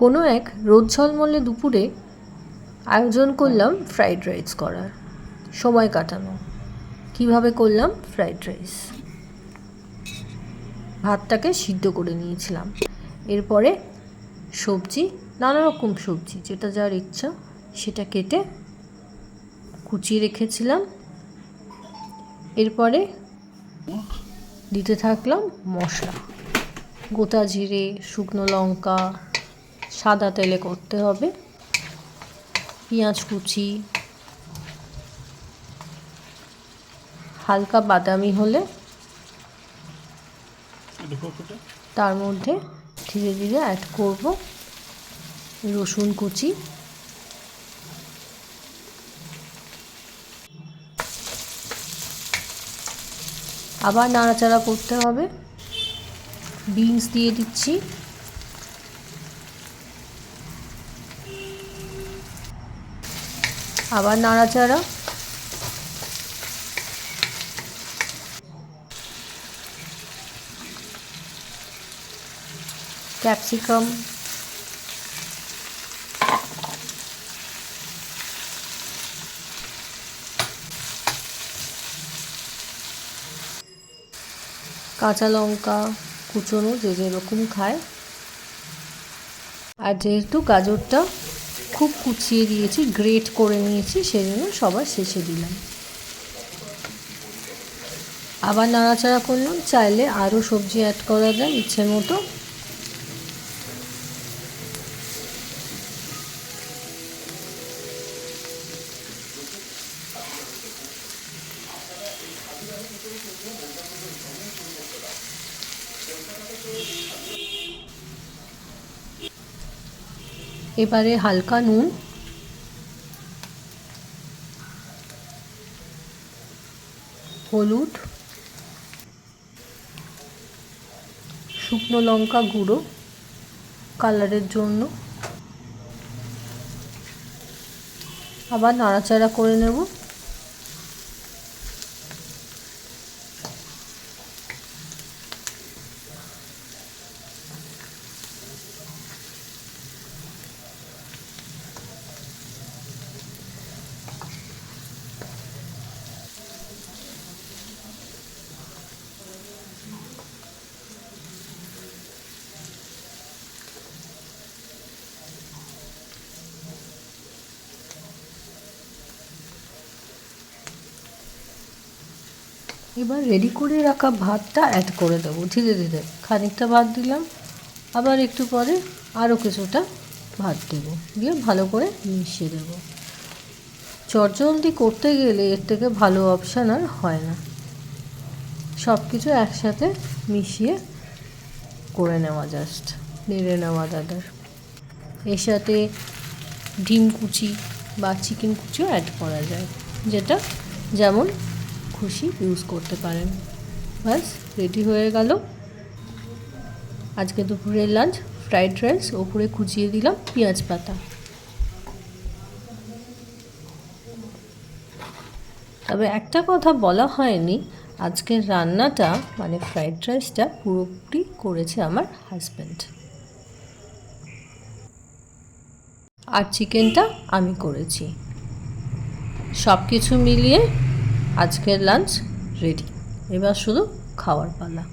কোনো এক রোদ ঝলমলে দুপুরে আয়োজন করলাম ফ্রাইড রাইস করার। সময় কাটানো কিভাবে করলাম ফ্রাইড রাইস। ভাতটাকে সিদ্ধ করে নিয়েছিলাম, এরপরে সবজি, নানা রকম সবজি যেটা যার ইচ্ছা সেটা কেটে কুচিয়ে রেখেছিলাম। এরপরে দিতে থাকলাম মশলা, গোটা জিরে, শুকনো লঙ্কা, সাদা তেলে করতে হবে, পেঁয়াজ কুচি, হালকা বাদামি হলে তার মধ্যে ধীরে ধীরে অ্যাড করব রসুন কুচি, আবার নাড়াচাড়া করতে হবে। বিনস দিয়ে দিচ্ছি, আবার নাড়াচাড়া। ক্যাপসিকাম, কাঁচা লঙ্কা কুচোনো, যে যেরকম খায়। আর যেহেতু গাজরটা খুব কুচিয়ে দিয়েছি, গ্রেট করে নিয়েছি, সেজন্য সবার শেষে দিলাম। আবার নাড়াচাড়া করলাম। চাইলে আরও সবজি অ্যাড করা যায় ইচ্ছে মতো। এবারে হালকা নুন, হলুদ, শুকনো লঙ্কা গুঁড়ো কালারের জন্য, আবার নাড়াচাড়া করে নেব। এবার রেডি করে রাখা ভাতটা অ্যাড করে দেবো ধীরে ধীরে। খানিকটা ভাত দিলাম, আবার একটু পরে আরও কিছুটা ভাত দেবো, দিয়ে ভালো করে মিশিয়ে দেবো। চটজলদি করতে গেলে এর থেকে ভালো অপশান আর হয় না। সব কিছু একসাথে মিশিয়ে করে নেওয়া, জাস্ট নেড়ে নেওয়া দাদার। এর সাথে ডিম কুচি বা চিকেন কুচিও অ্যাড করা যায়, যেটা যেমন খুশি ইউজ করতে পারেন। ব্যাস রেডি হয়ে গেল আজকে দুপুরের লাঞ্চ ফ্রাইড রাইস। ওপরে কুচিয়ে দিলাম পেঁয়াজ পাতা। তবে একটা কথা বলা হয়নি, আজকের রান্নাটা মানে ফ্রাইড রাইসটা পুরোপুরি করেছে আমার হাজব্যান্ড, আর চিকেনটা আমি করেছি। সব কিছু মিলিয়ে আজকের লাঞ্চ রেডি। এবার শুধু খাওয়ার পালা।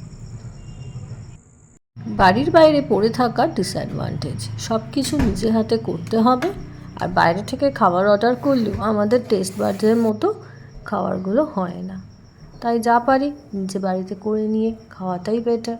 বাড়ির বাইরে পড়ে থাকার ডিসঅ্যাডভান্টেজ, সব কিছু নিজে হাতে করতে হবে। আর বাইরে থেকে খাবার অর্ডার করলেও আমাদের টেস্ট বাডের মতো খাবারগুলো হয় না। তাই যা পারি নিজে বাড়িতে করে নিয়ে খাওয়াটাই বেটার।